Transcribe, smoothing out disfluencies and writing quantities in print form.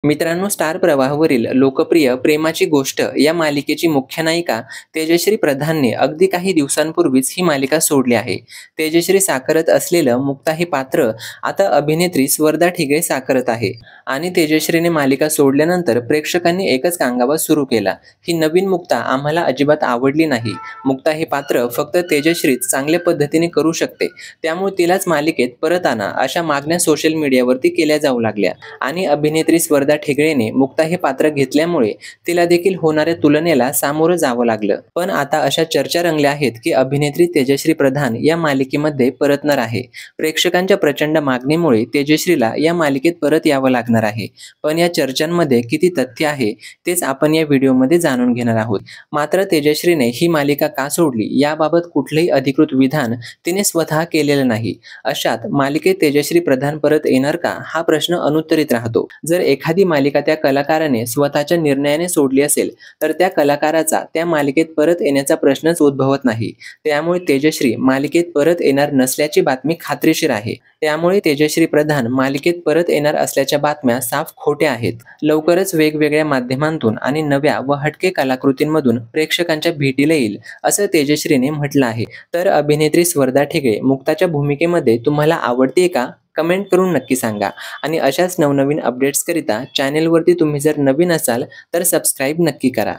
मित्रांनो, स्टार प्रवाहावरील लोकप्रिय प्रेमाची गोष्ट या मालिकेची मुख्य नायिका तेजश्री प्रधानने अगदी काही दिवसांपूर्वीच ही मालिका सोडली आहे. तेजश्री साकारत असलेलं मुक्ता हे पात्र आता अभिनेत्री स्वर्धा ठिगळे साकारत आहे. आणि तेजश्रीने मालिका सोडल्यानंतर प्रेक्षकांनी एकच कांगावा सुरू केला, ही नवीन मुक्ता आम्हाला अजिबात आवडली नाही. मुक्ता हे पात्र फक्त तेजश्रीच चांगल्या पद्धतीने करू शकते, त्यामुळे तिलाच मालिकेत परत आणा, अशा मागण्या सोशल मीडियावरती केल्या जाऊ लागल्या. आणि अभिनेत्री स्वर्धा ठिगळेने मुक्ता हे पात्र घेतल्यामुळे तिला देखील होणाऱ्या तुलनेला सामोरं जावं लागलं. पण आता अशा चर्चा रंगल्या आहेत की अभिनेत्री तेजश्री प्रधान या मालिकेमध्ये परतणार आहे. प्रेक्षकांच्या प्रचंड मागणीमुळे तेजश्रीला या मालिकेत परत यावं लागणार आहे. पण या चर्चांमध्ये किती तथ्य आहे तेच आपण या व्हिडिओमध्ये जाणून घेणार आहोत. मात्र तेजश्रीने ही मालिका का सोडली याबाबत कुठलेही अधिकृत विधान तिने स्वतः केलेलं नाही. अशात मालिकेत तेजश्री प्रधान परत येणार का, हा प्रश्न अनुत्तरित राहतो. जर एखादी मालिका त्या कलाकाराने स्वतःच्या निर्णयाने सोडली असेल तर त्या कलाकाराचा त्या मालिकेत परत येण्याचा प्रश्नच उद्भवत नाही. त्यामुळे तेजश्री मालिकेत परत येणार नसल्याची बातमी खात्रीशीर आहे. त्यामुळे तेजश्री प्रधान मालिकेत परत येणार असल्याच्या बातम्या साफ खोट्या आहेत. लवकरच वेगवेगळ्या माध्यमांतून आणि नव्या व हटके कलाकृतींमधून प्रेक्षकांच्या भेटीला येईल, असं तेजश्रीने म्हटलं आहे. तर अभिनेत्री स्वर्धा ठिगळे मुक्ताच्या भूमिकेमध्ये तुम्हाला आवडते का? कमेंट करून नक्की सांगा. आणि अशाच नवनवीन अपडेट्सकरिता चॅनेलवरती तुम्ही जर नवीन असाल तर सबस्क्राईब नक्की करा.